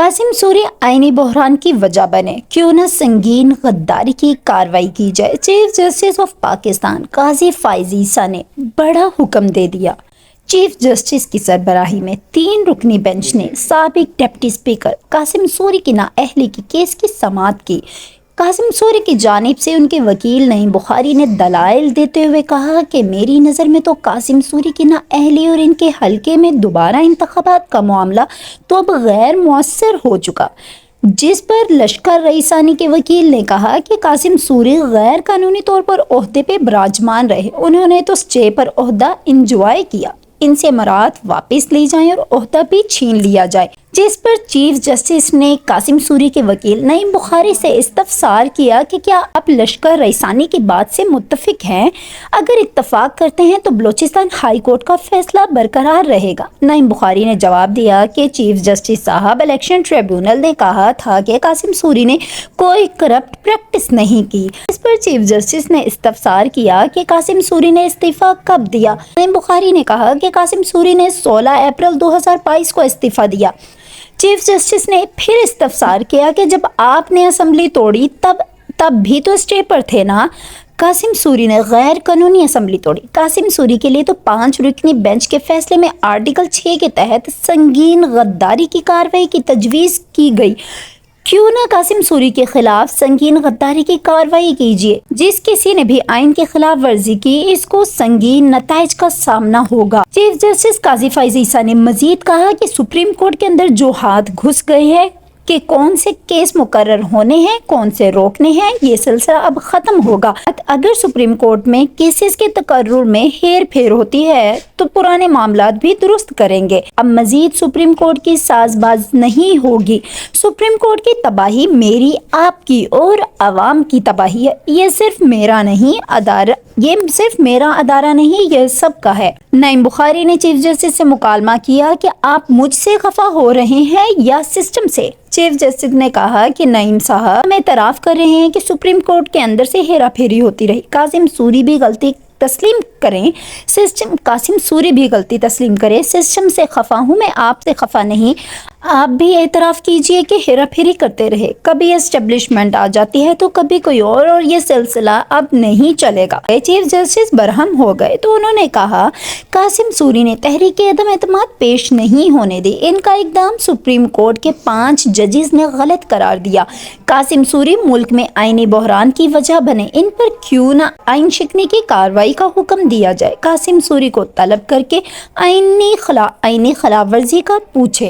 Qasim sorry آئینی بحران کی وجہ بنے، کیوں نہ سنگین غداری کی کارروائی کی جائے۔ چیف جسٹس آف پاکستان قاضی فائز عیسیٰ نے بڑا حکم دے دیا۔ چیف جسٹس کی سربراہی میں 3 رکنی بینچ نے سابق ڈپٹی اسپیکر قاسم سوری کی نااہلی کی کیس کی سماعت کی۔ قاسم سوری کی جانب سے ان کے وکیل نعیم بخاری نے دلائل دیتے ہوئے کہا کہ میری نظر میں تو قاسم سوری کی نااہلی اور ان کے حلقے میں دوبارہ انتخابات کا معاملہ تو اب غیر مؤثر ہو چکا، جس پر لشکر رئیسانی کے وکیل نے کہا کہ قاسم سوری غیر قانونی طور پر عہدے پہ براجمان رہے، انہوں نے تو اسٹے پر عہدہ انجوائے کیا، ان سے مراعات واپس لی جائیں اور عہدہ بھی چھین لیا جائے، جس پر چیف جسٹس نے قاسم سوری کے وکیل نعیم بخاری سے استفسار کیا کہ کیا آپ لشکر رئیسانی کی بات سے متفق ہیں؟ اگر اتفاق کرتے ہیں تو بلوچستان ہائی کورٹ کا فیصلہ برقرار رہے گا۔ نعیم بخاری نے جواب دیا کہ چیف جسٹس صاحب، الیکشن ٹریبیونل نے کہا تھا کہ قاسم سوری نے کوئی کرپٹ پریکٹس نہیں کی۔ اس پر چیف جسٹس نے استفسار کیا کہ قاسم سوری نے استعفیٰ کب دیا؟ نعیم بخاری نے کہا کہ قاسم سوری نے 16 اپریل 2022 کو استعفیٰ دیا۔ چیف جسٹس نے پھر استفسار کیا کہ جب آپ نے اسمبلی توڑی تب بھی تو اسٹے پر تھے نا؟ قاسم سوری نے غیر قانونی اسمبلی توڑی۔ قاسم سوری کے لیے تو 5 رکنی بینچ کے فیصلے میں آرٹیکل 6 کے تحت سنگین غداری کی کارروائی کی تجویز کی گئی، کیوں نہ قاسم سوری کے خلاف سنگین غداری کی کارروائی کیجیے؟ جس کسی نے بھی آئین کی خلاف ورزی کی، اس کو سنگین نتائج کا سامنا ہوگا۔ چیف جسٹس قاضی فائز عیسیٰ نے مزید کہا کہ سپریم کورٹ کے اندر جو ہاتھ گھس گئے ہیں کہ کون سے کیس مقرر ہونے ہیں، کون سے روکنے ہیں، یہ سلسلہ اب ختم ہوگا۔ اگر سپریم کورٹ میں کیسز کے تقرر میں ہیر پھیر ہوتی ہے تو پرانے معاملات بھی درست کریں گے۔ اب مزید سپریم کورٹ کی ساز باز نہیں ہوگی۔ سپریم کورٹ کی تباہی میری، آپ کی اور عوام کی تباہی ہے۔ یہ صرف میرا ادارہ نہیں، یہ سب کا ہے۔ نعیم بخاری نے چیف جسٹس سے مکالمہ کیا کہ آپ مجھ سے خفا ہو رہے ہیں یا سسٹم سے؟ چیف جسٹس نے کہا کہ نعیم صاحب، ہم اعتراف کر رہے ہیں کہ سپریم کورٹ کے اندر سے ہیرا پھیری ہوتی رہی۔ قاسم سوری بھی غلطی تسلیم کریں، قاسم سوری بھی غلطی تسلیم کرے، سسٹم سے خفا ہوں میں، آپ سے خفا نہیں۔ آپ بھی اعتراف کیجئے کہ ہیرا پھیری کرتے رہے، کبھی اسٹیبلشمنٹ آ جاتی ہے تو کبھی کوئی اور یہ سلسلہ اب نہیں چلے گا۔ چیف جسٹس برہم ہو گئے تو انہوں نے کہا قاسم سوری نے تحریک عدم اعتماد پیش نہیں ہونے دی، ان کا اقدام سپریم کورٹ کے 5 ججز نے غلط قرار دیا۔ قاسم سوری ملک میں آئینی بحران کی وجہ بنے، ان پر کیوں نہ آئین شکنی کی کارروائی کا حکم دیا جائے، قاسم سوری کو طلب کر کے آئینی خلاف ورزی کا پوچھے۔